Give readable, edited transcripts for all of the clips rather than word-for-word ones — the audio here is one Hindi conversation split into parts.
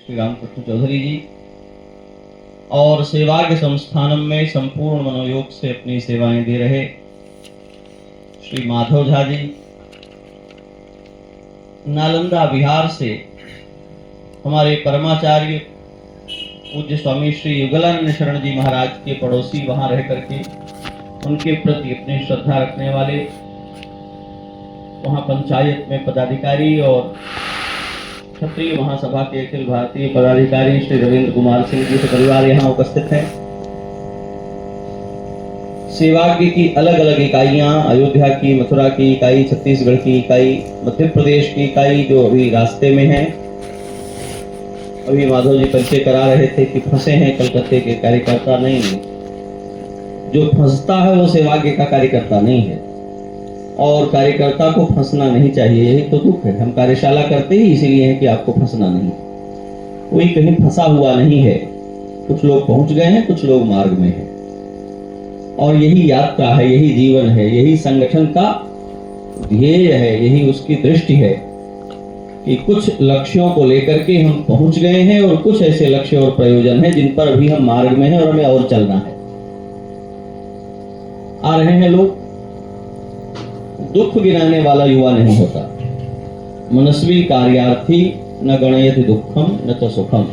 श्री रामकृष्ण चौधरी जी और सेवाग्य संस्थानम में संपूर्ण मनोयोग से अपनी सेवाएं दे रहे श्री माधव झा जी, नालंदा बिहार से हमारे परमाचार्य पूज्य स्वामी श्री युगलानंद शरण जी महाराज के पड़ोसी, वहां रह करके उनके प्रति अपनी श्रद्धा रखने वाले, वहां पंचायत में पदाधिकारी और क्षत्रिय महासभा के अखिल भारतीय पदाधिकारी श्री रविंद्र कुमार सिंह जी के परिवार यहाँ उपस्थित हैं। सेवाग्य की अलग अलग इकाइयां, अयोध्या की, मथुरा की इकाई, छत्तीसगढ़ की इकाई, मध्य प्रदेश की इकाई जो अभी रास्ते में है। अभी माधव जी परिचय करा रहे थे कि फंसे हैं कलकत्ते के कार्यकर्ता। नहीं, जो फंसता है वो सेवाग्य का कार्यकर्ता नहीं है और कार्यकर्ता को फंसना नहीं चाहिए। यही तो दुख है। हम कार्यशाला करते ही इसीलिए है कि आपको फंसना नहीं। कोई कहीं फंसा हुआ नहीं है। कुछ लोग पहुंच गए हैं, कुछ लोग मार्ग में हैं और यही यात्रा है, यही जीवन है, यही संगठन का ध्येय है, यही उसकी दृष्टि है कि कुछ लक्ष्यों को लेकर के हम पहुंच गए हैं और कुछ ऐसे लक्ष्य और प्रयोजन हैं जिन पर अभी हम मार्ग में हैं और हमें और चलना है। आ रहे हैं लोग। दुख गिनाने वाला युवा नहीं होता। मनस्वी कार्यार्थी न गणयति दुखम न तो सुखम।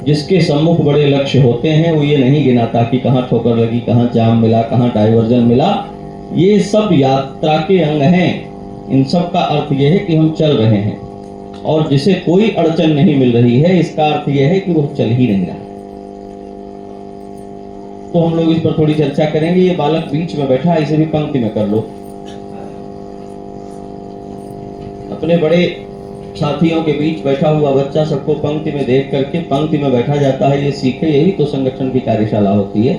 जिसके सम्मुख बड़े लक्ष्य होते हैं वो ये नहीं गिनाता कि कहाँ ठोकर लगी, कहाँ जाम मिला, कहाँ डाइवर्जन मिला। ये सब यात्रा के अंग हैं। इन सब का अर्थ यह है कि हम चल रहे हैं और जिसे कोई अड़चन नहीं मिल रही है इसका अर्थ यह है कि वो चल ही नहीं रहा। तो हम लोग इस पर थोड़ी चर्चा करेंगे। ये बालक बीच में बैठा है, इसे भी पंक्ति में कर लो। अपने बड़े साथियों के बीच बैठा हुआ बच्चा सबको पंक्ति में देख करके पंक्ति में बैठा जाता है, ये सीखे। यही तो संगठन की कार्यशाला होती है।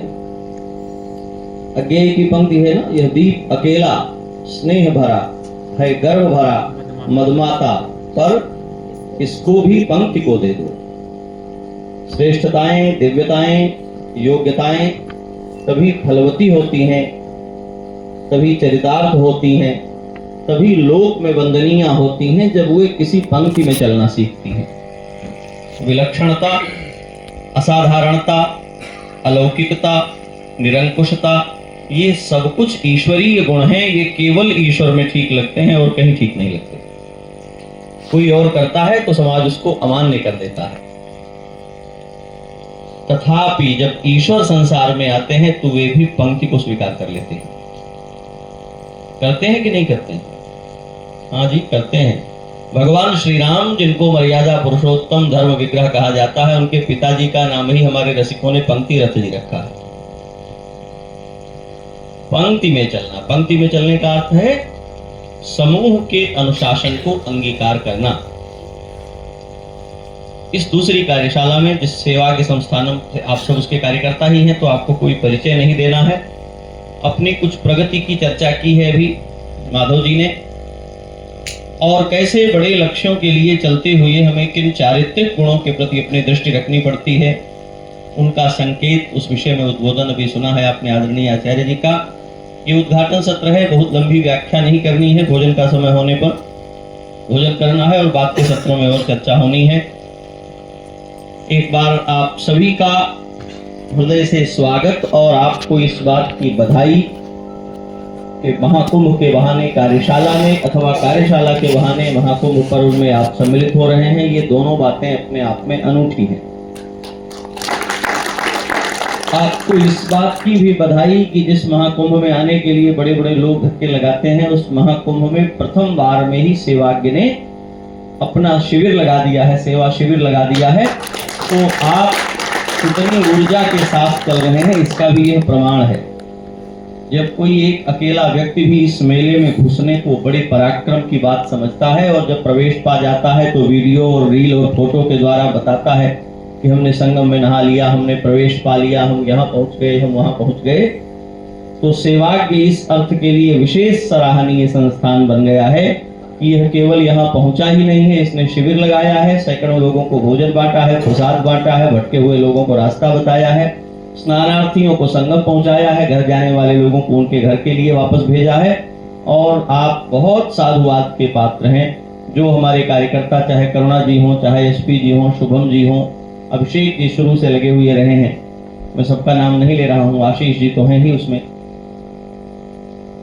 अज्ञेय की पंक्ति है ना, यह दीप अकेला स्नेह भरा है, गर्व भरा मदमाता, पर इसको भी पंक्ति को दे दो। श्रेष्ठताएं, दिव्यताएं, योग्यताएं तभी फलवती होती हैं, तभी चरितार्थ होती हैं, तभी लोक में वंदनीय होती हैं जब वे किसी पंक्ति में चलना सीखती हैं। विलक्षणता, असाधारणता, अलौकिकता, निरंकुशता, ये सब कुछ ईश्वरीय गुण हैं। ये केवल ईश्वर में ठीक लगते हैं और कहीं ठीक नहीं लगते। कोई और करता है तो समाज उसको अमान्य कर देता है। तथापि जब ईश्वर संसार में आते हैं तो वे भी पंक्ति को स्वीकार कर लेते हैं। करते हैं कि नहीं करते हैं? हाँ जी, करते हैं। भगवान श्री राम, जिनको मर्यादा पुरुषोत्तम धर्म विग्रह कहा जाता है, उनके पिताजी का नाम ही हमारे रसिकों ने पंक्ति रथ जी रखा है। पंक्ति में चलना। पंक्ति में चलने का अर्थ है समूह के अनुशासन को अंगीकार करना। इस दूसरी कार्यशाला में जिस सेवा के संस्थानों से आप सब उसके कार्यकर्ता ही हैं, तो आपको कोई परिचय नहीं देना है। अपनी कुछ प्रगति की चर्चा की है अभी माधव जी ने, और कैसे बड़े लक्ष्यों के लिए चलते हुए हमें किन चारित्रिक गुणों के प्रति अपनी दृष्टि रखनी पड़ती है, उनका संकेत, उस विषय में उद्बोधन अभी सुना है आपने आदरणीय आचार्य जी का। ये उद्घाटन सत्र है, बहुत लंबी व्याख्या नहीं करनी है। भोजन का समय होने पर भोजन करना है और बाद के सत्रों में और चर्चा होनी है। एक बार आप सभी का हृदय से स्वागत और आपको इस बात की बधाई कि महाकुंभ के बहाने कार्यशाला में अथवा कार्यशाला के बहाने महाकुंभ पर्व में आप सम्मिलित हो रहे हैं। ये दोनों बातें अपने आप में अनूठी हैं। आपको इस बात की भी बधाई कि जिस महाकुंभ में आने के लिए बड़े बड़े लोग धक्के लगाते हैं, उस महाकुंभ में प्रथम बार में ही सेवाग्य ने अपना शिविर लगा दिया है, सेवा शिविर लगा दिया है। तो आप कितनी ऊर्जा के साथ चल रहे हैं इसका भी यह प्रमाण है। जब कोई एक अकेला व्यक्ति भी इस मेले में घुसने को बड़े पराक्रम की बात समझता है और जब प्रवेश पा जाता है तो वीडियो और रील और फोटो के द्वारा बताता है कि हमने संगम में नहा लिया, हमने प्रवेश पा लिया, हम यहाँ पहुंच गए, हम वहां पहुंच गए, तो सेवाग्य इस अर्थ के लिए विशेष सराहनीय संस्थान बन गया है कि यह केवल यहाँ पहुंचा ही नहीं है, इसने शिविर लगाया है, सैकड़ों लोगों को भोजन बांटा है, प्रसाद बांटा है, भटके हुए लोगों को रास्ता बताया है, स्नानार्थियों को संगम पहुंचाया है, घर जाने वाले लोगों को उनके घर के लिए वापस भेजा है। और आप बहुत साधुवाद के पात्र हैं। जो हमारे कार्यकर्ता, चाहे करुणा जी हों, चाहे एसपी जी हों, शुभम जी हों, अभिषेक जी शुरू से लगे हुए रहे हैं, मैं सबका नाम नहीं ले रहा हूं, आशीष जी तो हैं ही उसमें।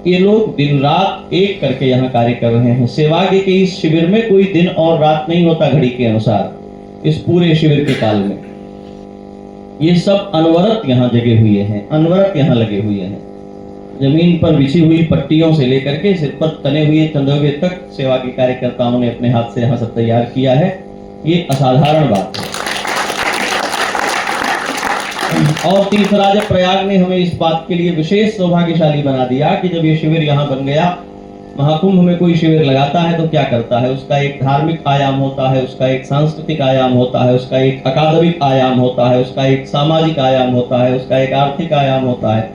ये लोग दिन रात एक करके यहाँ कार्य कर रहे हैं। सेवाग्य के इस शिविर में कोई दिन और रात नहीं होता घड़ी के अनुसार। इस पूरे शिविर के काल में ये सब अनवरत यहाँ जगे हुए हैं, अनवरत यहाँ लगे हुए हैं। जमीन पर बिछी हुई पट्टियों से लेकर के सिर पर तने हुए चंदोगे तक सेवा के कार्यकर्ताओं ने अपने हाथ से यहाँ सब तैयार किया है। ये असाधारण बात है। और तीर्थराज प्रयाग ने हमें इस बात के लिए विशेष सौभाग्यशाली बना दिया कि जब ये शिविर यहाँ बन गया, महाकुंभ में कोई शिविर लगाता है तो क्या करता है, उसका एक धार्मिक आयाम होता है, उसका एक सांस्कृतिक आयाम होता है, उसका एक अकादमिक आयाम होता है, उसका एक सामाजिक आयाम होता है, उसका एक आर्थिक आयाम होता है।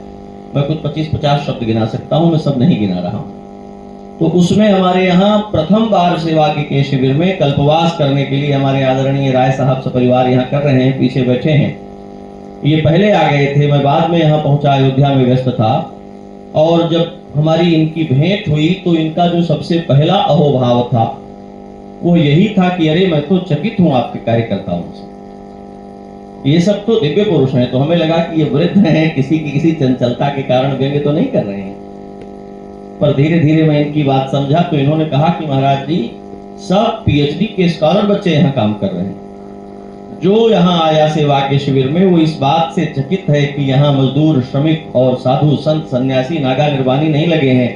मैं कुछ 25-50 शब्द गिना सकता हूँ, मैं सब नहीं गिना रहा हूँ। तो उसमें हमारे यहाँ प्रथम बार सेवाग्य के शिविर में कल्पवास करने के लिए हमारे आदरणीय राय साहब सपरिवार यहाँ कर रहे हैं, पीछे बैठे हैं। ये पहले आ गए थे, मैं बाद में यहाँ पहुंचा, अयोध्या में व्यस्त था। और जब हमारी इनकी भेंट हुई तो इनका जो सबसे पहला अहोभाव था वो यही था कि अरे मैं तो चकित हूं आपके कार्यकर्ताओं से, ये सब तो दिव्य पुरुष हैं। तो हमें लगा कि ये वृद्ध हैं, किसी की किसी चंचलता के कारण व्यंग्य तो नहीं कर रहे हैं। पर धीरे धीरे मैं इनकी बात समझा तो इन्होंने कहा कि महाराज जी, सब पीएचडी के स्कॉलर बच्चे यहाँ काम कर रहे हैं। जो यहाँ आया सेवा के शिविर में वो इस बात से चकित है कि यहाँ मजदूर, श्रमिक और साधु, संत, सन्यासी, नागा निर्वाणी नहीं लगे हैं।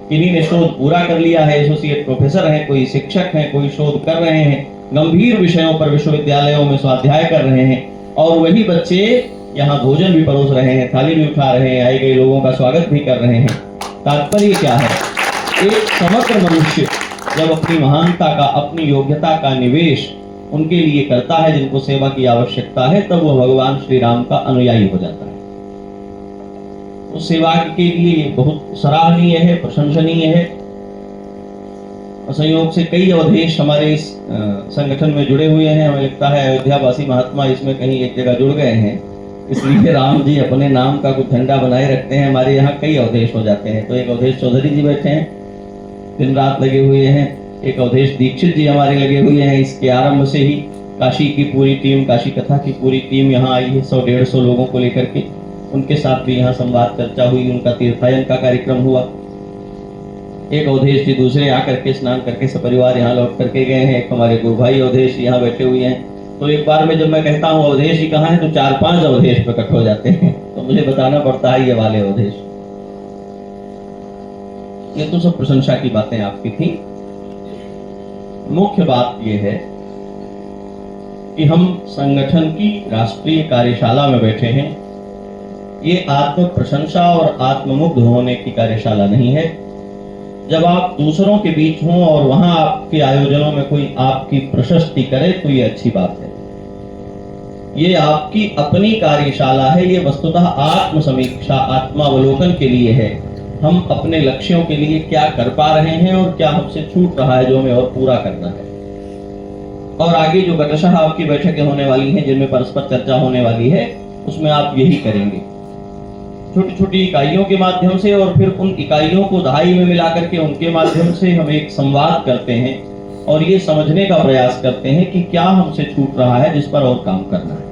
किन्हीं ने शोध पूरा कर लिया है, एसोसिएट प्रोफेसर हैं, कोई शिक्षक हैं, कोई शोध कर रहे हैं, गंभीर विषयों पर विश्वविद्यालयों में स्वाध्याय कर रहे हैं। और वही बच्चे यहाँ भोजन भी परोस रहे हैं, थाली भी उठा रहे हैं, आए गए लोगों का स्वागत भी कर रहे हैं। तात्पर्य क्या है, एक समग्र मनुष्य जब अपनी महानता का, अपनी योग्यता का निवेश उनके लिए करता है जिनको सेवा की आवश्यकता है, तब वह भगवान श्री राम का अनुयायी हो जाता है। तो सेवा के लिए ये बहुत सराहनीय है, प्रशंसनीय है। संयोग से कई अवधेश हमारे इस संगठन में जुड़े हुए हैं। हमें लगता है अयोध्यावासी महात्मा इसमें कहीं एक जगह जुड़ गए हैं, इसलिए राम जी अपने नाम का कुछ झंडा बनाए रखते हैं। हमारे यहाँ कई अवधेश हो जाते हैं। तो एक अवधेश चौधरी जी बैठे हैं, दिन रात लगे हुए हैं। एक अवधेश दीक्षित जी हमारे लगे हुए हैं। इसके आरंभ से ही काशी की पूरी टीम, काशी कथा की पूरी टीम यहाँ आई है, 100-150 लोगों को लेकर के। उनके साथ भी यहाँ संवाद चर्चा हुई, उनका तीर्थाटन का कार्यक्रम हुआ। एक अवधेश जी दूसरे आकर के स्नान करके सपरिवार यहाँ लौट करके गए हैं। एक हमारे गुरु भाई अवधेश यहाँ बैठे हुए हैं। तो एक बार में जब मैं कहता हूँ अवधेश जी कहाँ है, तो 4-5 अवधेश प्रकट हो जाते हैं। तो मुझे बताना पड़ता है ये वाले अवधेश। ये तो सब प्रशंसा की बातें आपकी थी। मुख्य बात यह है कि हम संगठन की राष्ट्रीय कार्यशाला में बैठे हैं। ये आत्म प्रशंसा और आत्ममुग्ध होने की कार्यशाला नहीं है। जब आप दूसरों के बीच हों और वहां आपके आयोजनों में कोई आपकी प्रशस्ति करे तो ये अच्छी बात है। ये आपकी अपनी कार्यशाला है। ये वस्तुतः आत्म समीक्षा, आत्मावलोकन के लिए है। हम अपने लक्ष्यों के लिए क्या कर पा रहे हैं और क्या हमसे छूट रहा है जो हमें और पूरा करना है। और आगे जो गटशः आपकी बैठकें होने वाली हैं, जिनमें परस्पर चर्चा होने वाली है, उसमें आप यही करेंगे। छोटी छोटी इकाइयों के माध्यम से और फिर उन इकाइयों को दहाई में मिला करके उनके माध्यम से हम एक संवाद करते हैं और ये समझने का प्रयास करते हैं कि क्या हमसे छूट रहा है जिस पर और काम करना है।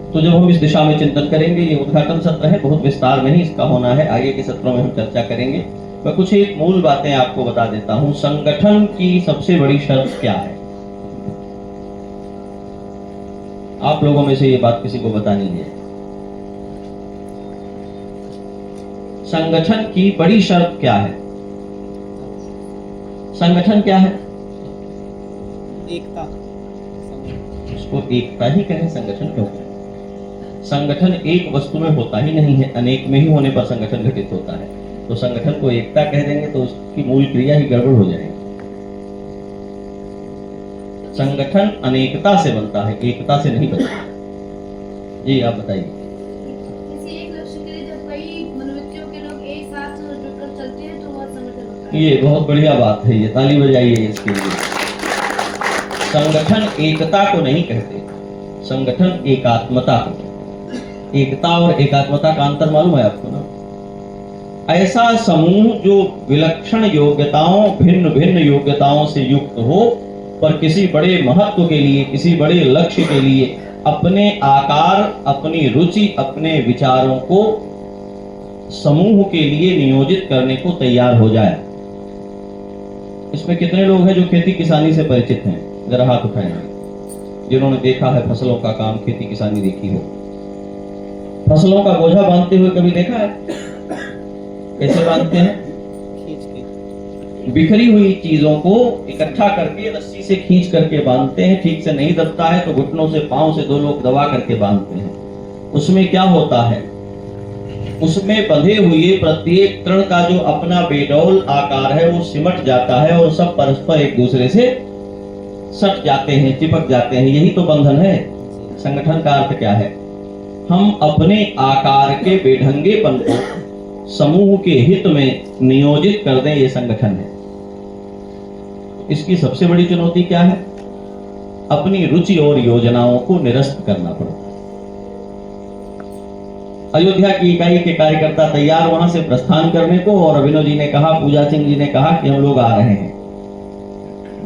तो जब हम इस दिशा में चिंतन करेंगे, ये उद्घाटन सत्र है, बहुत विस्तार में ही इसका होना है, आगे के सत्रों में हम चर्चा करेंगे। मैं कुछ एक मूल बातें आपको बता देता हूं। संगठन की सबसे बड़ी शर्त क्या है? आप लोगों में से ये बात किसी को बतानी है। संगठन की बड़ी शर्त क्या है? संगठन क्या है? एकता। उसको एकता ही कहें, संगठन क्यों कहें? संगठन एक वस्तु में होता ही नहीं है, अनेक में ही होने पर संगठन घटित होता है। तो संगठन को एकता कह देंगे तो उसकी मूल क्रिया ही गड़बड़ हो जाएगी। संगठन अनेकता से बनता है, एकता से नहीं बनता। जी आप बताइए। किसी एक लक्ष्य के लिए जब कई मनोवृत्तियों के लोग एक साथ जुटकर चलते हैं तो वह संगठन होता है। ये बहुत बढ़िया बात है, ये ताली बजाइए इसके लिए। संगठन एकता को नहीं कहते, संगठन एकात्मता को। एकता और एकात्मता का अंतर मालूम है आपको ना? ऐसा समूह जो विलक्षण योग्यताओं, भिन्न भिन्न योग्यताओं से युक्त हो, पर किसी बड़े महत्व के लिए, किसी बड़े लक्ष्य के लिए अपने आकार, अपनी रुचि, अपने विचारों को समूह के लिए नियोजित करने को तैयार हो जाए। इसमें कितने लोग हैं जो खेती किसानी से परिचित हैं? जरा हाथ उठाएं जिन्होंने देखा है फसलों का काम, खेती किसानी देखी हो। फसलों का बोझा बांधते हुए कभी देखा है? कैसे बांधते हैं? खींच के। बिखरी हुई चीजों को इकट्ठा करके रस्सी से खींच करके बांधते हैं। ठीक से नहीं दबता है तो घुटनों से, पांव से दो लोग दबा करके बांधते हैं। उसमें क्या होता है? उसमें बंधे हुए प्रत्येक तृण का जो अपना बेडौल आकार है वो सिमट जाता है और सब परस्पर एक दूसरे से सट जाते हैं, चिपक जाते हैं। यही तो बंधन है। संगठन का अर्थ क्या है? हम अपने आकार के बेढंगेपन को समूह के हित में नियोजित कर दें, ये संगठन है। इसकी सबसे बड़ी चुनौती क्या है? अपनी रुचि और योजनाओं को निरस्त करना पड़ता है। अयोध्या की इकाई के कार्यकर्ता तैयार वहां से प्रस्थान करने को, और अभिनव जी ने कहा, पूजा सिंह जी ने कहा कि हम लोग आ रहे हैं,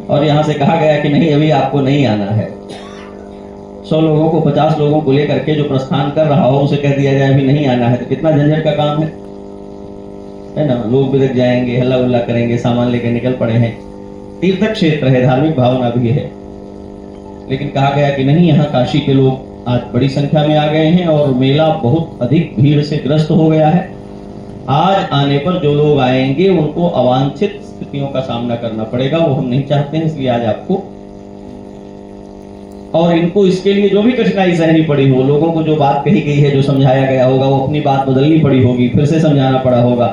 और यहां से कहा गया कि नहीं, अभी आपको नहीं आना है। 100 लोगों को, 50 लोगों को लेकर के जो प्रस्थान कर रहा हो उसे कह दिया जाए अभी नहीं आना है, तो कितना झंझट का काम है ना? लोग बिदक जाएंगे, हल्ला उल्ला करेंगे, सामान लेकर निकल पड़े हैं। तीर्थ क्षेत्र है, धार्मिक भावना भी है, लेकिन कहा गया कि नहीं, यहाँ काशी के लोग आज बड़ी संख्या में आ गए हैं और मेला बहुत अधिक भीड़ से ग्रस्त हो गया है। आज आने पर जो लोग आएंगे उनको अवांछित स्थितियों का सामना करना पड़ेगा, वो हम नहीं चाहते हैं, इसलिए आज आपको, और इनको इसके लिए जो भी कठिनाई सहनी पड़ी हो, लोगों को जो बात कही गई है, जो समझाया गया होगा, वो अपनी बात बदलनी पड़ी होगी, फिर से समझाना पड़ा होगा,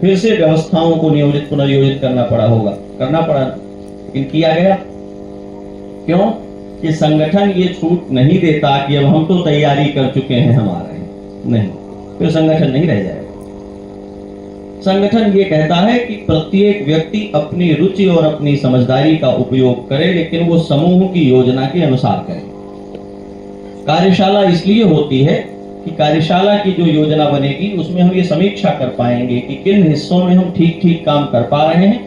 फिर से व्यवस्थाओं को नियोजित पुनर्योजित करना पड़ा होगा, करना पड़ा, लेकिन किया गया। क्यों? कि संगठन ये छूट नहीं देता कि अब हम तो तैयारी कर चुके हैं, हम आ रहे हैं। नहीं, फिर संगठन नहीं रह जाएगा। संगठन ये कहता है कि प्रत्येक व्यक्ति अपनी रुचि और अपनी समझदारी का उपयोग करे, लेकिन वो समूह की योजना के अनुसार करे। कार्यशाला इसलिए होती है कि कार्यशाला की जो योजना बनेगी उसमें हम ये समीक्षा कर पाएंगे कि किन हिस्सों में हम ठीक ठीक काम कर पा रहे हैं,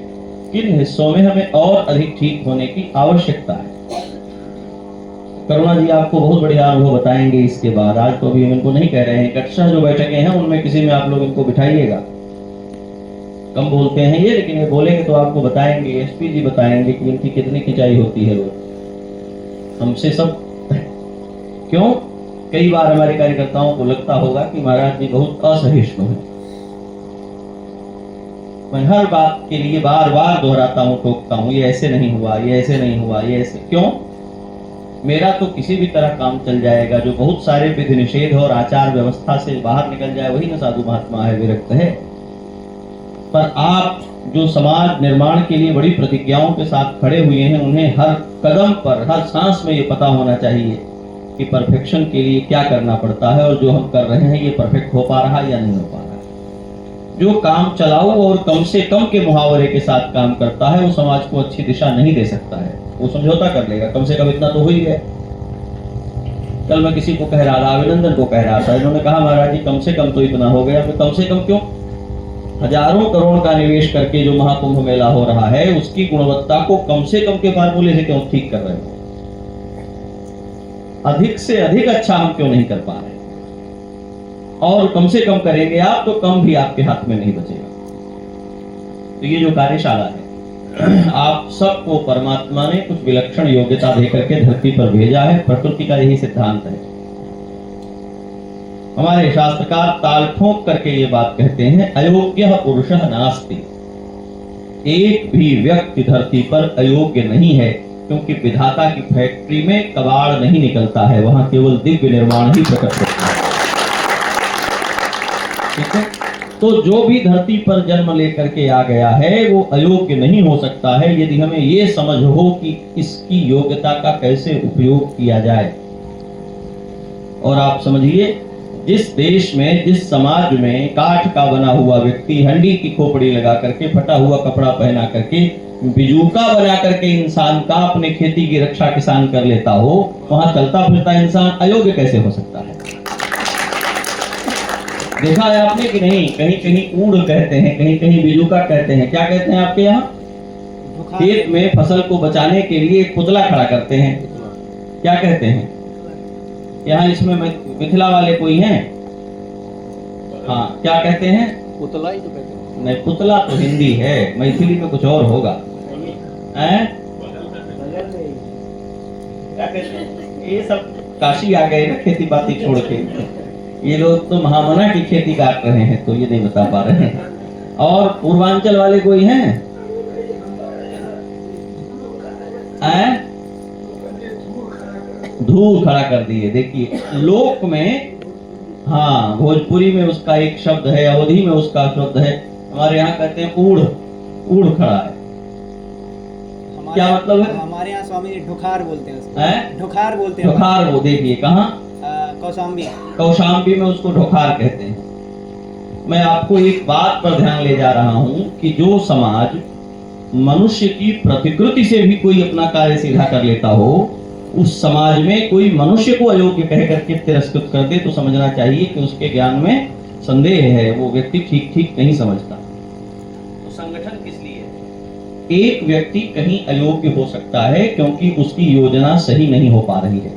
किन हिस्सों में हमें और अधिक ठीक होने की आवश्यकता है। करुणा जी आपको बहुत बढ़िया अनुभव बताएंगे इसके बाद। आज तो अभी हम इनको नहीं कह रहे हैं, कक्षा जो बैठकें हैं उनमें किसी में आप लोग इनको बिठाइएगा। कम बोलते हैं ये, लेकिन ये बोलेंगे तो आपको बताएंगे, एसपी जी बताएंगे कि इनकी कितनी खिंचाई होती है वो हमसे सब। क्यों? कई बार हमारे कार्यकर्ताओं को लगता होगा कि महाराज जी बहुत असहिष्णु हैं। मैं हर बात के लिए बार बार दोहराता हूँ, टोकता हूँ, ये ऐसे नहीं हुआ, ये ऐसे नहीं हुआ, ये ऐसे। क्यों? मेरा तो किसी भी तरह काम चल जाएगा। जो बहुत सारे विधि निषेध और आचार व्यवस्था से बाहर निकल जाए वही न साधु महात्मा है, विरक्त है। पर आप जो समाज निर्माण के लिए बड़ी प्रतिज्ञाओं के साथ खड़े हुए हैं, उन्हें हर कदम पर, हर सांस में ये पता होना चाहिए कि परफेक्शन के लिए क्या करना पड़ता है, और जो हम कर रहे हैं ये परफेक्ट हो पा रहा है या नहीं हो पा रहा है। जो काम चलाऊ और कम से कम के मुहावरे के साथ काम करता है वो समाज को अच्छी दिशा नहीं दे सकता है। वो समझौता कर लेगा, कम से कम इतना तो हो ही गया। कल मैं किसी को कह रहा था, अभिनंदन को कह रहा था, इन्होंने कहा महाराज जी कम से कम तो इतना हो गया। कम से कम क्यों? हजारों करोड़ का निवेश करके जो महाकुंभ मेला हो रहा है उसकी गुणवत्ता को कम से कम के फार्मूले से क्यों ठीक कर रहे हो? अधिक से अधिक अच्छा हम क्यों नहीं कर पा रहे? और कम से कम करेंगे आप तो कम भी आपके हाथ में नहीं बचेगा। तो ये जो कार्यशाला है, आप सबको परमात्मा ने कुछ विलक्षण योग्यता देकर के धरती पर भेजा है। प्रकृति का यही सिद्धांत है। हमारे शास्त्रकार ताल ठोक करके ये बात कहते हैं, अयोग्य पुरुषः नास्ति। एक भी व्यक्ति धरती पर अयोग्य नहीं है, क्योंकि विधाता की फैक्ट्री में कबाड़ नहीं निकलता है, वहां केवल दिव्य निर्माण ही प्रकट होता है। ठीक है? तो जो भी धरती पर जन्म लेकर के आ गया है वो अयोग्य नहीं हो सकता है, यदि हमें ये समझ हो कि इसकी योग्यता का कैसे उपयोग किया जाए। और आप समझिए, जिस देश में, जिस समाज में काठ का बना हुआ व्यक्ति हंडी की खोपड़ी लगा करके, फटा हुआ कपड़ा पहना करके, बिजूका बना करके इंसान का अपने खेती की रक्षा किसान कर लेता हो, वहां चलता फिरता इंसान अयोग्य कैसे हो सकता है? देखा है आपने कि नहीं? कहीं कहीं ऊड़ कहते हैं, कहीं कहीं बिजुका कहते हैं। क्या कहते हैं आपके यहाँ? बुखार खेत में फसल को बचाने के लिए एक पुतला खड़ा करते हैं, क्या कहते हैं? यहाँ इसमें मिथिला वाले कोई हैं? हाँ, क्या कहते हैं? पुतला ही तो कहते हैं। नहीं, पुतला तो हिंदी है, मैथिली में कुछ और होगा। हैं? क्या कहते हैं? ये सब काशी आ गए ना खेती बाती छोड़ के। ये लोग तो महामना की खेती काट रहे हैं, तो ये नहीं बता पा रहे हैं। और पूर्वांचल वाले कोई हैं? धूल खड़ा कर दिए। देखिए लोक में, हाँ, भोजपुरी में उसका एक शब्द है, अवधी में उसका शब्द है, हमारे यहाँ कहते हैं ऊड़, ऊड़ खड़ा है। क्या मतलब है? हमारे यहाँ स्वामी जी ढुखार बोलते हैं उसको। हैं? ढुखार बोलते हैं। ढोखार, वो देखिए कहाँ? कौशाम्बी। कौशाम्बी में उसको ढोखार कहते हैं। मैं आपको एक बात पर ध्यान ले जा रहा हूं कि जो समाज मनुष्य की प्रतिकृति से भी कोई अपना कार्य सीधा कर लेता हो, उस समाज में कोई मनुष्य को अयोग्य कह करके तिरस्कृत कर दे, तो समझना चाहिए कि उसके ज्ञान में संदेह है, वो व्यक्ति ठीक ठीक नहीं समझता। तो संगठन किस लिए है? एक व्यक्ति कहीं अयोग्य हो सकता है क्योंकि उसकी योजना सही नहीं हो पा रही है।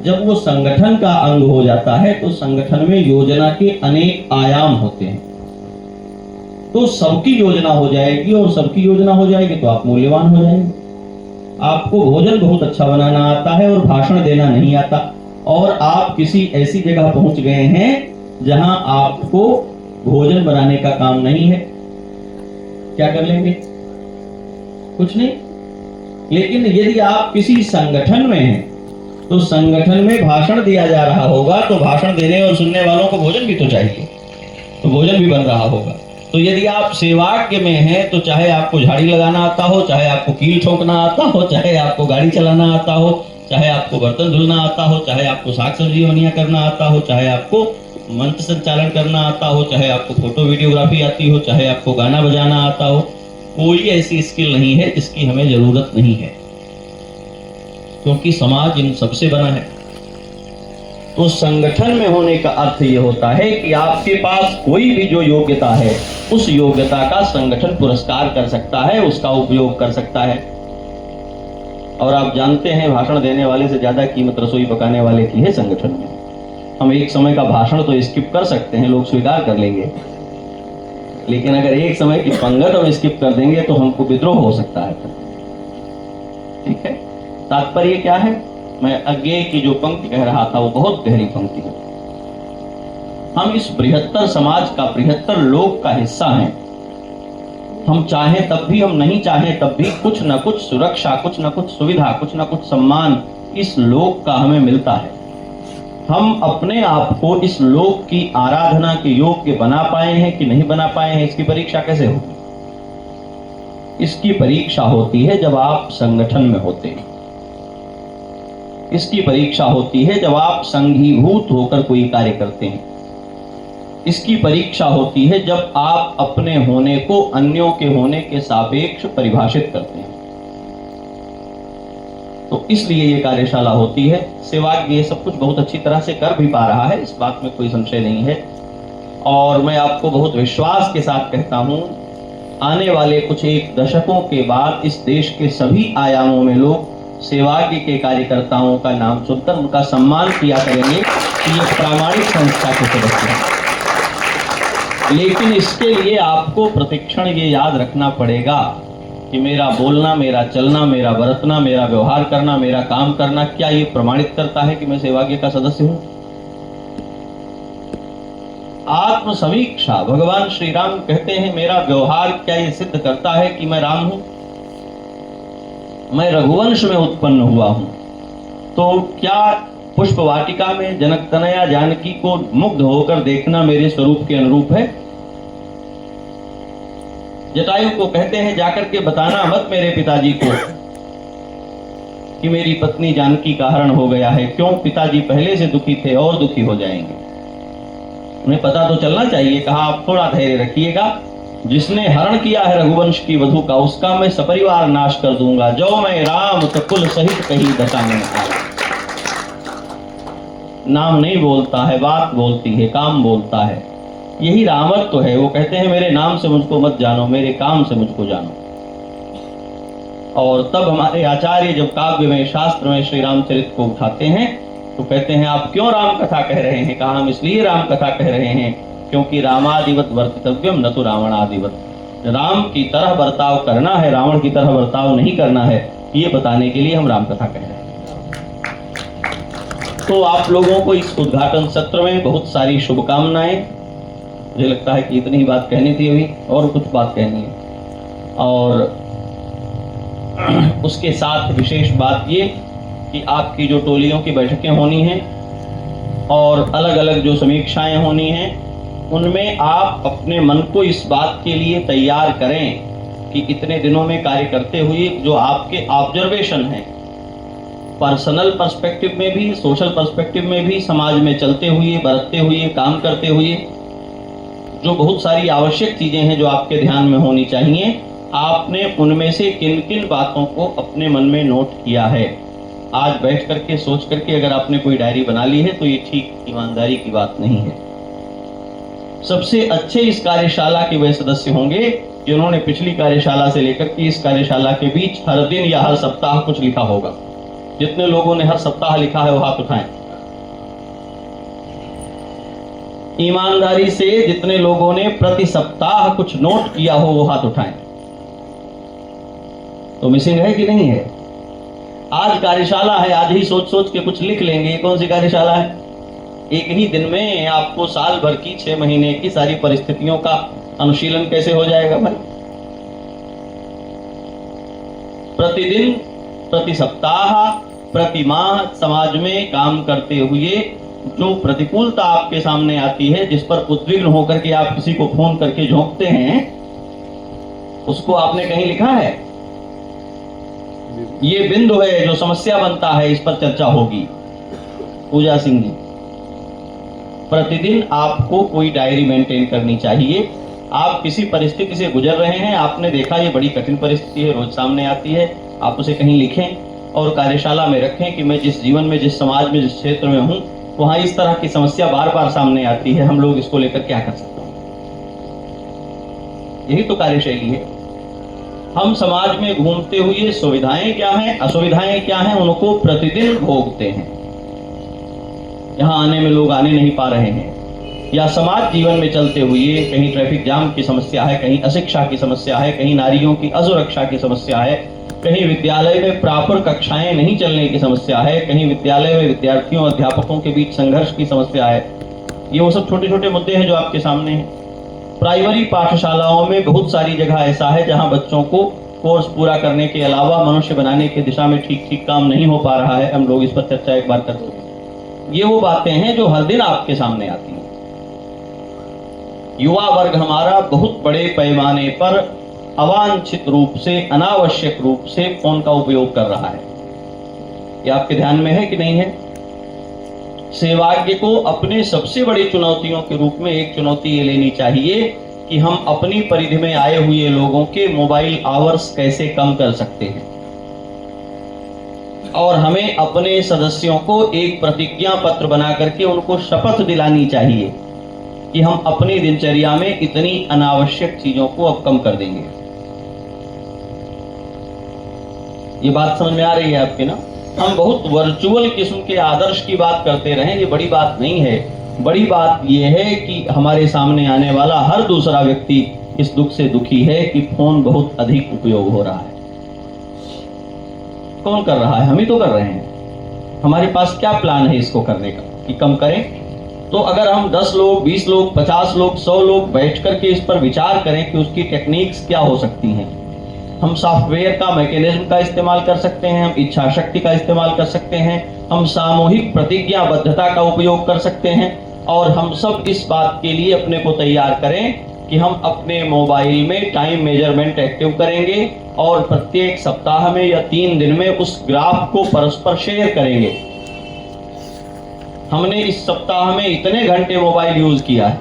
जब वो संगठन का अंग हो जाता है तो संगठन में योजना के अनेक आयाम होते हैं, तो सबकी योजना हो जाएगी, और सबकी योजना हो जाएगी तो आप मूल्यवान हो जाएंगे। आपको भोजन बहुत अच्छा बनाना आता है और भाषण देना नहीं आता, और आप किसी ऐसी जगह पहुंच गए हैं जहां आपको भोजन बनाने का काम नहीं है, क्या कर लेंगे? कुछ नहीं। लेकिन यदि आप किसी संगठन में हैं तो संगठन में भाषण दिया जा रहा होगा, तो भाषण देने और सुनने वालों को भोजन भी तो चाहिए, तो भोजन भी बन रहा होगा। तो यदि आप सेवाज्ञ में हैं तो चाहे आपको झाड़ी लगाना आता हो, चाहे आपको कील ठोकना आता हो, चाहे आपको गाड़ी चलाना आता हो, चाहे आपको बर्तन धुलना आता हो, चाहे आपको साग सब्जी बनिया करना आता हो, चाहे आपको मंच संचालन करना आता हो, चाहे आपको फोटो वीडियोग्राफी आती हो, चाहे आपको गाना बजाना आता हो, कोई ऐसी स्किल नहीं है जिसकी हमें जरूरत नहीं है, क्योंकि समाज इन सबसे बना है। तो संगठन में होने का अर्थ ये होता है कि आपके पास कोई भी जो योग्यता है, उस योग्यता का संगठन पुरस्कार कर सकता है, उसका उपयोग कर सकता है। और आप जानते हैं भाषण देने वाले से ज्यादा कीमत रसोई पकाने वाले की है संगठन में। हम एक समय का भाषण तो स्किप कर सकते हैं, लोग स्वीकार कर लेंगे, लेकिन अगर एक समय की पंगत हम स्किप कर देंगे तो हमको विद्रोह हो सकता है। ठीक है, तात्पर्य क्या है? मैं अज्ञेय की जो पंक्ति कह रहा था वो बहुत गहरी पंक्ति है। हम इस बृहत्तर समाज का, बृहत्तर लोक का हिस्सा हैं। हम चाहें तब भी, हम नहीं चाहें तब भी कुछ न कुछ सुरक्षा, कुछ न कुछ सुविधा, कुछ न कुछ सम्मान इस लोक का हमें मिलता है। हम अपने आप को इस लोक की आराधना के योग्य बना पाए हैं कि नहीं बना पाए हैं, इसकी परीक्षा कैसे होगी? इसकी परीक्षा होती है जब आप संगठन में होते हैं। इसकी परीक्षा होती है जब आप संघीभूत होकर कोई कार्य करते हैं। इसकी परीक्षा होती है जब आप अपने होने को अन्यों के होने के सापेक्ष परिभाषित करते हैं। तो इसलिए ये कार्यशाला होती है। सेवाज्ञ ये सब कुछ बहुत अच्छी तरह से कर भी पा रहा है, इस बात में कोई संशय नहीं है। और मैं आपको बहुत विश्वास के साथ कहता हूं, आने वाले कुछ एक दशकों के बाद इस देश के सभी आयामों में लोग सेवाज्ञ के कार्यकर्ताओं का नाम सुनकर उनका सम्मान किया करेंगे कि ये प्रामाणिक संस्था के सदस्य हैं। लेकिन इसके लिए आपको प्रतिक्षण ये याद रखना पड़ेगा कि मेरा बोलना, मेरा चलना, मेरा बरतना, मेरा व्यवहार करना, मेरा काम करना, क्या ये प्रमाणित करता है कि मैं सेवाज्ञ का सदस्य हूं? आत्म समीक्षा, भगवान श्री राम कहते हैं, मेरा व्यवहार क्या ये सिद्ध करता है कि मैं राम हूं? मैं रघुवंश में उत्पन्न हुआ हूं, तो क्या पुष्प वाटिका में जनक तनया जानकी को मुग्ध होकर देखना मेरे स्वरूप के अनुरूप है? जटायु को कहते हैं, जाकर के बताना मत मेरे पिताजी को कि मेरी पत्नी जानकी का हरण हो गया है। क्यों? पिताजी पहले से दुखी थे और दुखी हो जाएंगे। उन्हें पता तो चलना चाहिए। कहा, आप थोड़ा धैर्य रखिएगा, जिसने हरण किया है रघुवंश की वधु का, उसका मैं सपरिवार नाश कर दूंगा। जो मैं राम तो कुल सहित कहीं दशा में आया। नाम नहीं बोलता है, बात बोलती है, काम बोलता है। यही रामत्व है। वो कहते हैं मेरे नाम से मुझको मत जानो, मेरे काम से मुझको जानो। और तब हमारे आचार्य जब काव्य में, शास्त्र में श्री रामचरित को उठाते हैं तो कहते हैं आप क्यों राम कथा कह रहे हैं? कहा हम इसलिए राम कथा कह रहे हैं क्योंकि रामादिवत वर्तितव्यम न तो रावणादिवत। राम की तरह बर्ताव करना है, रावण की तरह बर्ताव नहीं करना है, ये बताने के लिए हम राम कथा कह रहे हैं। तो आप लोगों को इस उद्घाटन सत्र में बहुत सारी शुभकामनाएं। मुझे लगता है कि इतनी ही बात कहनी थी, अभी और कुछ बात कहनी है। और उसके साथ विशेष बात ये कि आपकी जो टोलियों की बैठकें होनी हैं और अलग अलग जो समीक्षाएं होनी हैं, उनमें आप अपने मन को इस बात के लिए तैयार करें कि इतने दिनों में कार्य करते हुए जो आपके ऑब्जर्वेशन हैं, पर्सनल पर्सपेक्टिव में भी, सोशल पर्सपेक्टिव में भी, समाज में चलते हुए, बरतते हुए, काम करते हुए, जो बहुत सारी आवश्यक चीजें हैं जो आपके ध्यान में होनी चाहिए, आपने उनमें से किन किन बातों को अपने मन में नोट किया है। आज बैठ करके सोच करके अगर आपने कोई डायरी बना ली है तो ये ठीक ईमानदारी की बात नहीं है। सबसे अच्छे इस कार्यशाला के वे सदस्य होंगे जिन्होंने पिछली कार्यशाला से लेकर के इस कार्यशाला के बीच हर दिन या हर सप्ताह कुछ लिखा होगा। जितने लोगों ने हर सप्ताह लिखा है वो हाथ उठाएं। ईमानदारी से जितने लोगों ने प्रति सप्ताह कुछ नोट किया हो वो हाथ उठाएं। तो मिसिंग है कि नहीं है? आज कार्यशाला है, आज ही सोच सोच के कुछ लिख लेंगे। ये कौन सी कार्यशाला है? एक ही दिन में आपको साल भर की 6 महीने की सारी परिस्थितियों का अनुशीलन कैसे हो जाएगा भाई? प्रतिदिन, प्रति सप्ताह, प्रति माह समाज में काम करते हुए जो प्रतिकूलता आपके सामने आती है, जिस पर उद्विग्न होकर के आप किसी को फोन करके झोंकते हैं, उसको आपने कहीं लिखा है? ये बिंदु है जो समस्या बनता है, इस पर चर्चा होगी। पूजा सिंह जी, प्रतिदिन आपको कोई डायरी मेंटेन करनी चाहिए। आप किसी परिस्थिति से गुजर रहे हैं, आपने देखा ये बड़ी कठिन परिस्थिति है, रोज सामने आती है, आप उसे कहीं लिखें और कार्यशाला में रखें कि मैं जिस जीवन में, जिस समाज में, जिस क्षेत्र में हूं, वहां इस तरह की समस्या बार बार सामने आती है, हम लोग इसको लेकर क्या कर सकते हैं? यही तो कार्यशैली है। हम समाज में घूमते हुए सुविधाएं क्या हैं, असुविधाएं क्या हैं, उनको प्रतिदिन भोगते हैं। यहाँ आने में लोग आने नहीं पा रहे हैं, या समाज जीवन में चलते हुए कहीं ट्रैफिक जाम की समस्या है, कहीं अशिक्षा की समस्या है, कहीं नारियों की असुरक्षा की समस्या है, कहीं विद्यालय में प्रॉपर कक्षाएं नहीं चलने की समस्या है, कहीं विद्यालय में विद्यार्थियों और अध्यापकों के बीच संघर्ष की समस्या है। ये वो सब छोटे छोटे मुद्दे हैं जो आपके सामने हैं। प्राइमरी पाठशालाओं में बहुत सारी जगह ऐसा है जहां बच्चों को कोर्स पूरा करने के अलावा मनुष्य बनाने की दिशा में ठीक ठीक काम नहीं हो पा रहा है। हम लोग इस पर चर्चा एक बार करते हैं। ये वो बातें हैं जो हर दिन आपके सामने आती हैं। युवा वर्ग हमारा बहुत बड़े पैमाने पर अवांछित रूप से, अनावश्यक रूप से फोन का उपयोग कर रहा है। ये आपके ध्यान में है कि नहीं है? सेवाज्ञ को अपने सबसे बड़ी चुनौतियों के रूप में एक चुनौती ये लेनी चाहिए कि हम अपनी परिधि में आए हुए लोगों के मोबाइल आवर्स कैसे कम कर सकते हैं, और हमें अपने सदस्यों को एक प्रतिज्ञा पत्र बना करके उनको शपथ दिलानी चाहिए कि हम अपनी दिनचर्या में इतनी अनावश्यक चीजों को अब कम कर देंगे। ये बात समझ में आ रही है आपके ना? हम बहुत वर्चुअल किस्म के आदर्श की बात करते रहें, ये बड़ी बात नहीं है। बड़ी बात ये है कि हमारे सामने आने वाला हर दूसरा व्यक्ति इस दुख से दुखी है कि फोन बहुत अधिक उपयोग हो रहा है। कौन कर रहा है? हम ही तो कर रहे हैं। हमारे पास क्या प्लान है इसको करने का कि कम करें? तो अगर हम 10 लोग, 20 लोग, 50 लोग, 100 लोग बैठ करके इस पर विचार करें कि उसकी टेक्निक्स क्या हो सकती हैं, हम सॉफ्टवेयर का, मैकेनिज्म का इस्तेमाल कर सकते हैं, हम इच्छा शक्ति का इस्तेमाल कर सकते हैं, हम सामूहिक प्रतिज्ञाबद्धता का उपयोग कर सकते हैं, और हम सब इस बात के लिए अपने को तैयार करें कि हम अपने मोबाइल में टाइम मेजरमेंट एक्टिव करेंगे और प्रत्येक सप्ताह में या 3 दिन में उस ग्राफ को परस्पर शेयर करेंगे। हमने इस सप्ताह में इतने घंटे मोबाइल यूज किया है,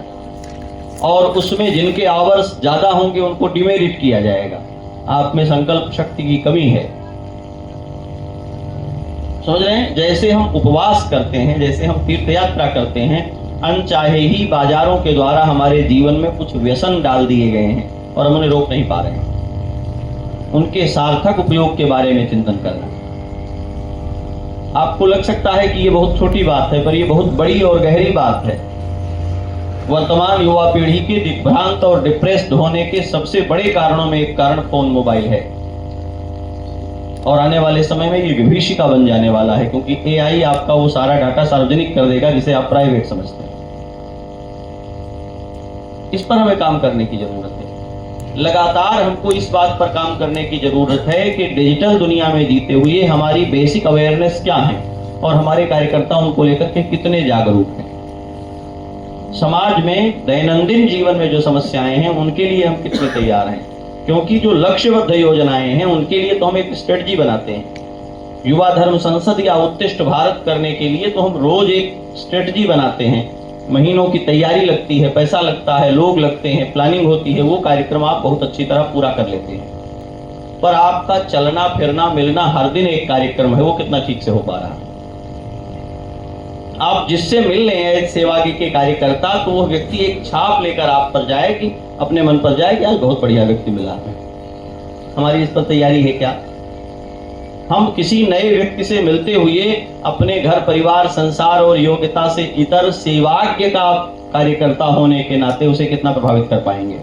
और उसमें जिनके आवर्स ज्यादा होंगे उनको डिमेरिट किया जाएगा। आप में संकल्प शक्ति की कमी है। समझ रहे हैं? जैसे हम उपवास करते हैं, जैसे हम तीर्थ यात्रा करते हैं, अनचाहे ही बाजारों के द्वारा हमारे जीवन में कुछ व्यसन डाल दिए गए हैं और हम उन्हें रोक नहीं पा रहे हैं। उनके सार्थक उपयोग के बारे में चिंतन करना। आपको लग सकता है कि ये बहुत छोटी बात है, पर ये बहुत बड़ी और गहरी बात है। वर्तमान युवा पीढ़ी के दिग्भ्रांत और डिप्रेस्ड होने के सबसे बड़े कारणों में एक कारण फोन मोबाइल है, और आने वाले समय में ये विभीषिका बन जाने वाला है, क्योंकि एआई आपका वो सारा डाटा सार्वजनिक कर देगा जिसे आप प्राइवेट समझते हैं। इस पर हमें काम करने की जरूरत है। लगातार हमको इस बात पर काम करने की जरूरत है कि डिजिटल दुनिया में जीते हुए हमारी बेसिक अवेयरनेस क्या है और हमारे कार्यकर्ता उनको लेकर के कितने जागरूक हैं। समाज में दैनंदिन जीवन में जो समस्याएं हैं उनके लिए हम कितने तैयार हैं, क्योंकि जो लक्ष्यबद्ध योजनाएं हैं उनके लिए तो हम एक स्ट्रेटजी बनाते हैं। युवा धर्म संसद या उत्कृष्ट भारत करने के लिए तो हम रोज एक स्ट्रेटजी बनाते हैं। महीनों की तैयारी लगती है, पैसा लगता है, लोग लगते हैं, प्लानिंग होती है। वो कार्यक्रम आप बहुत अच्छी तरह पूरा कर लेते हैं, पर आपका चलना फिरना मिलना हर दिन एक कार्यक्रम है, वो कितना ठीक से हो पा रहा है। आप जिससे मिल रहे हैं सेवा के कार्यकर्ता, तो वो व्यक्ति एक छाप लेकर आप पर जाए कि अपने मन पर जाए कि आज बहुत बढ़िया व्यक्ति मिला है। हमारी इस पर तैयारी है क्या? हम किसी नए व्यक्ति से मिलते हुए अपने घर परिवार संसार और योग्यता से इतर सेवाज्ञ का कार्यकर्ता होने के नाते उसे कितना प्रभावित कर पाएंगे?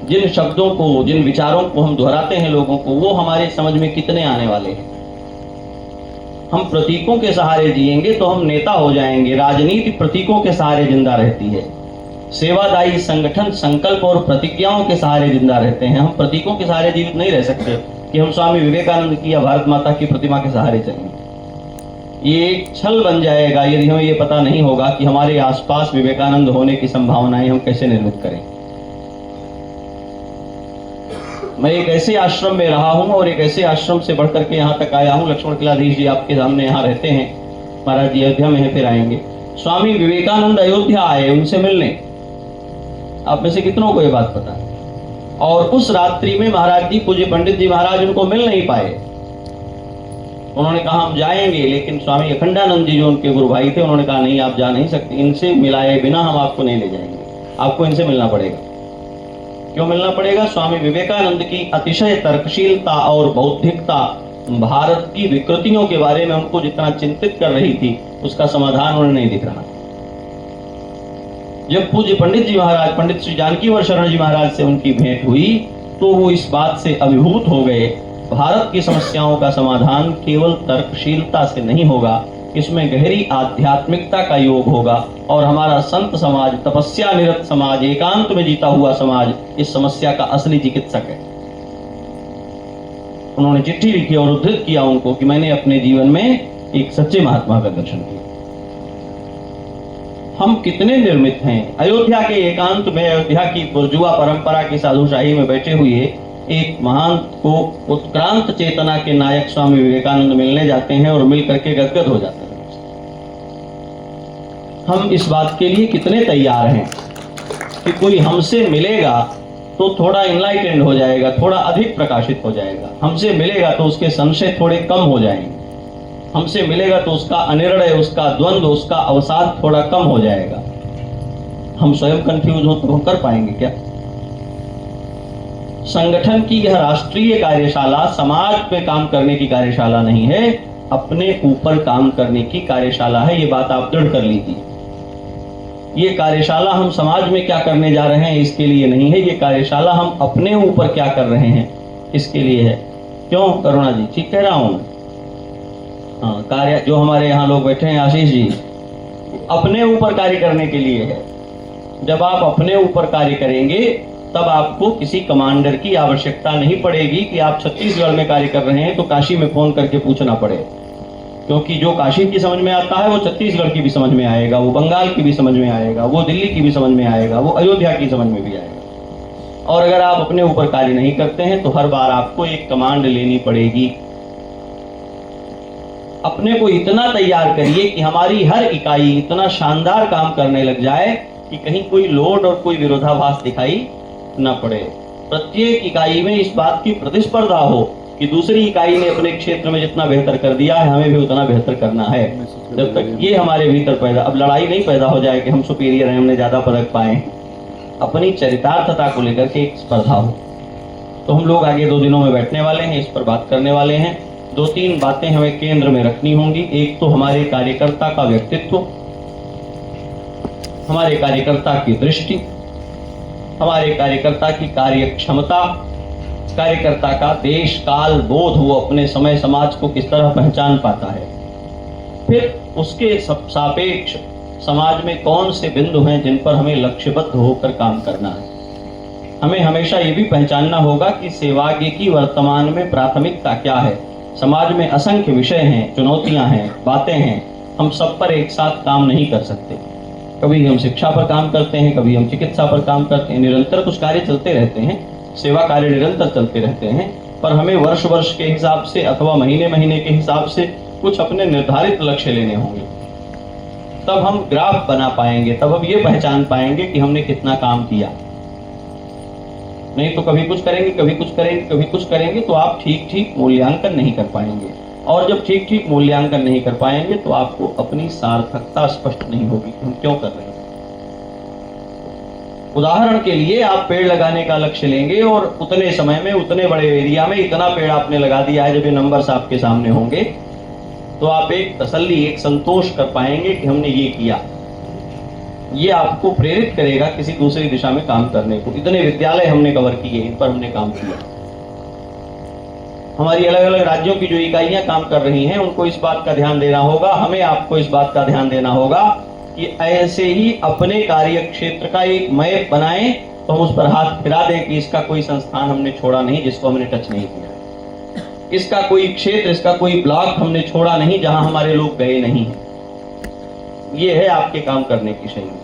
जिन शब्दों को, जिन विचारों को हम दोहराते हैं लोगों को, वो हमारे समझ में कितने आने वाले हैं? हम प्रतीकों के सहारे जिएंगे तो हम नेता हो जाएंगे। राजनीति प्रतीकों के सहारे जिंदा रहती है। सेवादायी संगठन संकल्प और प्रतिज्ञाओं के सहारे जिंदा रहते हैं। हम प्रतीकों के सहारे जीवित नहीं रह सकते कि हम स्वामी विवेकानंद की या भारत माता की प्रतिमा के सहारे चलें। ये एक छल बन जाएगा यदि हमें ये पता नहीं होगा कि हमारे आसपास विवेकानंद होने की संभावनाएं हम कैसे निर्मित करें। मैं एक ऐसे आश्रम में रहा हूं और एक ऐसे आश्रम से बढ़कर के यहाँ तक आया हूं। लक्ष्मण किलाधीश जी आपके सामने यहाँ रहते हैं, महाराज जी अयोध्या में है, फिर आएंगे। स्वामी विवेकानंद अयोध्या आए उनसे मिलने। आप में से कितनों को ये बात पता है? और उस रात्रि में महाराज जी, पूज्य पंडित जी महाराज उनको मिल नहीं पाए। उन्होंने कहा हम जाएंगे, लेकिन स्वामी अखंडानंद जी जो उनके गुरु भाई थे उन्होंने कहा नहीं आप जा नहीं सकते, इनसे मिलाए बिना हम आपको नहीं ले जाएंगे, आपको इनसे मिलना पड़ेगा। क्यों मिलना पड़ेगा? स्वामी विवेकानंद की अतिशय तर्कशीलता और बौद्धिकता भारत की विकृतियों के बारे में उनको जितना चिंतित कर रही थी उसका समाधान उन्हें नहीं दिख रहा। जब पूज्य पंडित जी महाराज, पंडित श्री जानकीवर शरण जी महाराज से उनकी भेंट हुई तो वो इस बात से अभिभूत हो गए, भारत की समस्याओं का समाधान केवल तर्कशीलता से नहीं होगा, इसमें गहरी आध्यात्मिकता का योग होगा। और हमारा संत समाज, तपस्या निरत समाज, एकांत में जीता हुआ समाज इस समस्या का असली चिकित्सक है। उन्होंने चिट्ठी लिखी और उद्धृत किया उनको कि मैंने अपने जीवन में एक सच्चे महात्मा का दर्शन किया। हम कितने निर्मित हैं। अयोध्या के एकांत में, अयोध्या की बुर्जुआ परंपरा की साधुशाही में बैठे हुए एक महान को उत्क्रांत चेतना के नायक स्वामी विवेकानंद मिलने जाते हैं और मिल करके गदगद हो जाते हैं। हम इस बात के लिए कितने तैयार हैं कि कोई हमसे मिलेगा तो थोड़ा इनलाइटेंड हो जाएगा, थोड़ा अधिक प्रकाशित हो जाएगा। हमसे मिलेगा तो उसके संशय थोड़े कम हो जाएंगे। हमसे मिलेगा तो उसका अनिर्णय, उसका द्वंद्व, उसका अवसाद थोड़ा कम हो जाएगा। हम स्वयं कंफ्यूज हो तो हम कर पाएंगे क्या? संगठन की यह राष्ट्रीय कार्यशाला समाज में काम करने की कार्यशाला नहीं है, अपने ऊपर काम करने की कार्यशाला है। ये बात आप दृढ़ कर लीजिए। ये कार्यशाला हम समाज में क्या करने जा रहे हैं इसके लिए नहीं है, ये कार्यशाला हम अपने ऊपर क्या कर रहे हैं इसके लिए है। क्यों करुणा जी, ठीक कह रहा हूं मैं? हाँ, कार्य जो हमारे यहाँ लोग बैठे हैं, आशीष जी, अपने ऊपर कार्य करने के लिए है। जब आप अपने ऊपर कार्य करेंगे तब आपको किसी कमांडर की आवश्यकता नहीं पड़ेगी कि आप छत्तीसगढ़ में कार्य कर रहे हैं तो काशी में फोन करके पूछना पड़े, क्योंकि जो काशी की समझ में आता है वो छत्तीसगढ़ की भी समझ में आएगा, वो बंगाल की भी समझ में आएगा, वो दिल्ली की भी समझ में आएगा, वो अयोध्या की समझ में भी आएगा। और अगर आप अपने ऊपर कार्य नहीं करते हैं तो हर बार आपको एक कमांड लेनी पड़ेगी। अपने को इतना तैयार करिए कि हमारी हर इकाई इतना शानदार काम करने लग जाए कि कहीं कोई लोड और कोई विरोधाभास दिखाई न पड़े। प्रत्येक इकाई में इस बात की प्रतिस्पर्धा हो कि दूसरी इकाई ने अपने क्षेत्र में जितना बेहतर कर दिया है हमें भी उतना बेहतर करना है। जब तक ये हमारे भीतर पैदा, अब लड़ाई नहीं पैदा हो जाए कि हम सुपीरियर हैं, हमने ज्यादा पदक पाए, अपनी चरितार्थता को लेकर के एक स्पर्धा हो। तो हम लोग आगे 2 दिनों में बैठने वाले हैं, इस पर बात करने वाले हैं। 2-3 बातें हमें केंद्र में रखनी होंगी। एक तो हमारे कार्यकर्ता का व्यक्तित्व, हमारे कार्यकर्ता की दृष्टि, हमारे कार्यकर्ता की कार्य क्षमता, कार्यकर्ता का देश काल बोध, वो अपने समय समाज को किस तरह पहचान पाता है। फिर उसके सापेक्ष समाज में कौन से बिंदु हैं जिन पर हमें लक्ष्यबद्ध होकर काम करना है। हमें हमेशा ये भी पहचानना होगा कि सेवाज्ञ की वर्तमान में प्राथमिकता क्या है। समाज में असंख्य विषय हैं, चुनौतियां हैं, बातें हैं, हम सब पर एक साथ काम नहीं कर सकते। कभी हम शिक्षा पर काम करते हैं, कभी हम चिकित्सा पर काम करते हैं, निरंतर कुछ कार्य चलते रहते हैं, सेवा कार्य निरंतर चलते रहते हैं। पर हमें वर्ष वर्ष के हिसाब से अथवा महीने महीने के हिसाब से कुछ अपने निर्धारित लक्ष्य लेने होंगे। तब हम ग्राफ बना पाएंगे, तब हम ये पहचान पाएंगे कि हमने कितना काम किया। नहीं तो कभी कुछ करेंगे, कभी कुछ करेंगे, कभी कुछ करेंगे, तो आप ठीक ठीक मूल्यांकन नहीं कर पाएंगे। और जब ठीक ठीक मूल्यांकन नहीं कर पाएंगे तो आपको अपनी सार्थकता स्पष्ट नहीं होगी कि हम क्यों कर रहे हैं। उदाहरण के लिए आप पेड़ लगाने का लक्ष्य लेंगे और उतने समय में, उतने बड़े एरिया में इतना पेड़ आपने लगा दिया है, जब ये नंबर्स आपके सामने होंगे तो आप एक तसल्ली, एक संतोष कर पाएंगे कि हमने ये किया। ये आपको प्रेरित करेगा किसी दूसरी दिशा में काम करने को। इतने विद्यालय हमने कवर किए, इन पर हमने काम किया। हमारी अलग अलग राज्यों की जो इकाइयां काम कर रही हैं उनको इस बात का ध्यान देना होगा, हमें आपको इस बात का ध्यान देना होगा कि ऐसे ही अपने कार्य क्षेत्र का एक मैप बनाएं तो हम उस पर हाथ फिरा दें कि इसका कोई संस्थान हमने छोड़ा नहीं जिसको हमने टच नहीं किया, इसका कोई क्षेत्र, इसका कोई ब्लॉक हमने छोड़ा नहीं जहां हमारे लोग गए नहीं हैं। ये है आपके काम करने की शैली।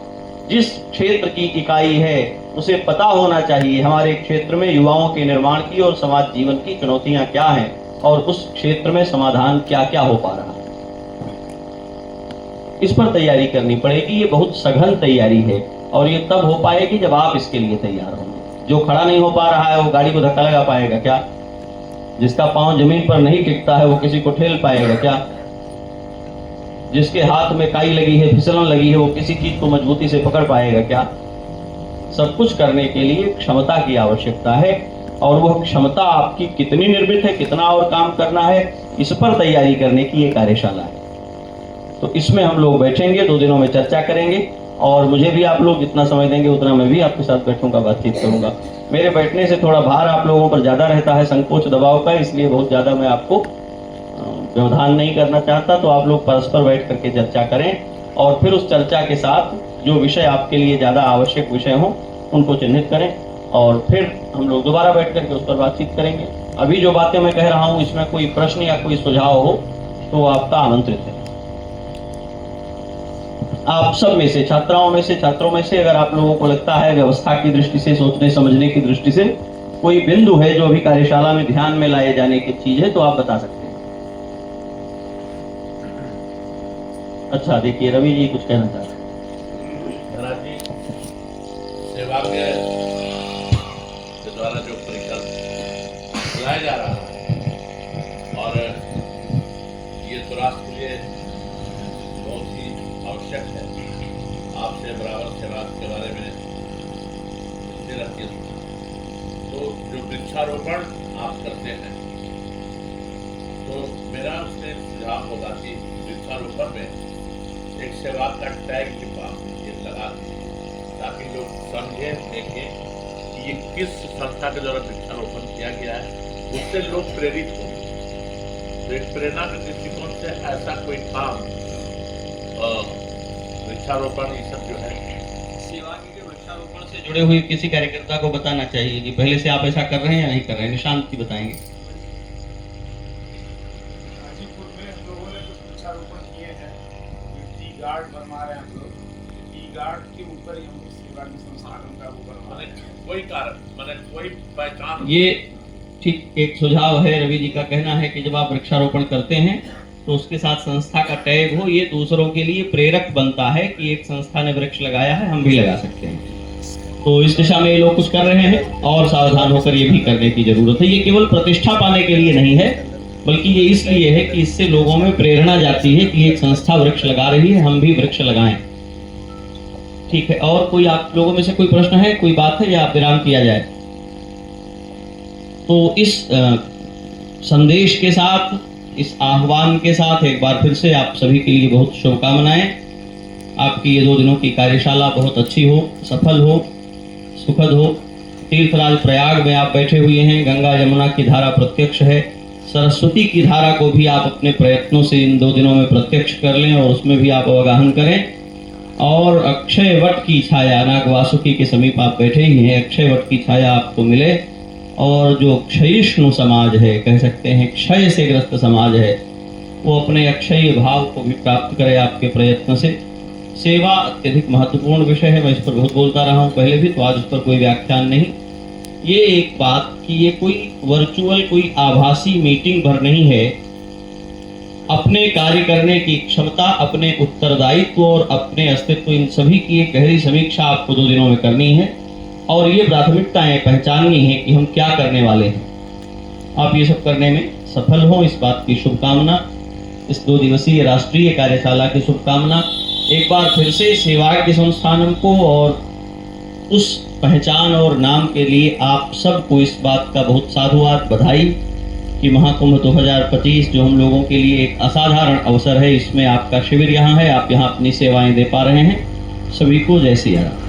जिस क्षेत्र की इकाई है उसे पता होना चाहिए हमारे क्षेत्र में युवाओं के निर्माण की और समाज जीवन की चुनौतियां क्या हैं और उस क्षेत्र में समाधान क्या क्या हो पा रहा है। इस पर तैयारी करनी पड़ेगी। ये बहुत सघन तैयारी है और ये तब हो पाएगी जब आप इसके लिए तैयार होंगे। जो खड़ा नहीं हो पा रहा है वो गाड़ी को धक्का लगा पाएगा क्या? जिसका पांव जमीन पर नहीं टिकता है वो किसी को ठेल पाएगा क्या? जिसके हाथ में काई लगी है, फिसलन लगी है, वो किसी चीज को मजबूती से पकड़ पाएगा क्या? सब कुछ करने के लिए क्षमता की आवश्यकता है और वह क्षमता आपकी कितनी निर्मित है, कितना और काम करना है, इस पर तैयारी करने की ये कार्यशाला है। तो इसमें हम लोग बैठेंगे, 2 दिनों में चर्चा करेंगे और मुझे भी आप लोग जितना समय देंगे उतना मैं भी आपके साथ बैठूंगा, बातचीत करूंगा। मेरे बैठने से थोड़ा भार आप लोगों पर ज्यादा रहता है, संकोच दबाव का, इसलिए बहुत ज्यादा मैं आपको व्यवधान नहीं करना चाहता। तो आप लोग परस्पर बैठ करके चर्चा करें और फिर उस चर्चा के साथ जो विषय आपके लिए ज्यादा आवश्यक विषय हों उनको चिन्हित करें और फिर हम लोग दोबारा बैठ करके उस पर बातचीत करेंगे। अभी जो बातें मैं कह रहा हूं इसमें कोई प्रश्न या कोई सुझाव हो तो आपका आमंत्रित है। आप सब में से, छात्राओं में से, छात्रों में से अगर आप लोगों को लगता है व्यवस्था की दृष्टि से, सोचने समझने की दृष्टि से कोई बिंदु है जो अभी कार्यशाला में ध्यान में लाए जाने की चीज है तो आप बता सकते हैं। अच्छा, देखिए रवि जी कुछ कहना चाहते हैं। महाराज जी, सेवा के द्वारा जो परिकल्प चलाया जा रहा है और ये तो राष्ट्र के लिए बहुत ही आवश्यक है। आपसे बराबर सेवा के बारे में सुनते रहती है। तो जो वृक्षारोपण आप करते हैं तो मेरा उसमें सुझाव होगा कि वृक्षारोपण में एक सेवा का टैग ये लगा ताकि लोग समझें, देखें कि ये किस संस्था के द्वारा वृक्षारोपण किया गया है, उससे लोग प्रेरित हों। तो एक प्रेरणा के दृष्टिकोण से ऐसा कोई काम वृक्षारोपण ये सब जो है सेवा के वृक्षारोपण से जुड़े हुए किसी कार्यकर्ता को बताना चाहिए कि पहले से आप ऐसा कर रहे हैं या नहीं कर रहे हैं। निशांत जी बताएंगे। गार्ड बनवा रहे हैं हम लोग, टी गार्ड के ऊपर ही हम सेवा के संसाधन का वो बनवा रहे हैं। कोई कारण माने कोई पहचान। ये ठीक एक सुझाव है। रवि जी का कहना है कि जब आप वृक्षारोपण करते हैं तो उसके साथ संस्था का टैग हो, ये दूसरों के लिए प्रेरक बनता है कि एक संस्था ने वृक्ष लगाया है, हम भी लगा सकते हैं। तो इस दिशा में ये लोग कुछ कर रहे हैं और सावधान होकर ये भी करने की जरूरत है। ये केवल प्रतिष्ठा पाने के लिए नहीं है, बल्कि ये इसलिए है कि इससे लोगों में प्रेरणा जाती है कि एक संस्था वृक्ष लगा रही है, हम भी वृक्ष लगाएं। ठीक है, और कोई आप लोगों में से कोई प्रश्न है, कोई बात है, या विराम किया जाए? तो इस संदेश के साथ, इस आह्वान के साथ एक बार फिर से आप सभी के लिए बहुत शुभकामनाएं। आपकी ये 2 दिनों की कार्यशाला बहुत अच्छी हो, सफल हो, सुखद हो। तीर्थराज प्रयाग में आप बैठे हुए हैं, गंगा यमुना की धारा प्रत्यक्ष है, सरस्वती की धारा को भी आप अपने प्रयत्नों से इन 2 दिनों में प्रत्यक्ष कर लें और उसमें भी आप अवगाहन करें। और अक्षय वट की छाया, नाग वासुकी के समीप आप बैठे ही हैं, अक्षय वट की छाया आपको मिले और जो क्षयिष्णु समाज है, कह सकते हैं क्षय से ग्रस्त समाज है, वो अपने अक्षय भाव को भी प्राप्त करे आपके प्रयत्न से। सेवा अत्यधिक महत्वपूर्ण विषय है, मैं इस पर बहुत बोलता रहा हूँ पहले भी, तो आज उस पर कोई व्याख्यान नहीं। ये एक बात कि ये कोई वर्चुअल, कोई आभासी मीटिंग भर नहीं है। अपने कार्य करने की क्षमता, अपने उत्तरदायित्व और अपने अस्तित्व, इन सभी की एक गहरी समीक्षा आपको 2 दिनों में करनी है और ये प्राथमिकताएं पहचाननी है कि हम क्या करने वाले हैं। आप ये सब करने में सफल हों, इस बात की शुभकामना। इस 2 दिवसीय राष्ट्रीय कार्यशाला की शुभकामना। एक बार फिर से सेवाग्य संस्थानम को और उस पहचान और नाम के लिए आप सबको इस बात का बहुत साधुवाद, बधाई कि महाकुंभ 2025 जो हम लोगों के लिए एक असाधारण अवसर है, इसमें आपका शिविर यहाँ है, आप यहाँ अपनी सेवाएं दे पा रहे हैं। सभी को जय सिया राम।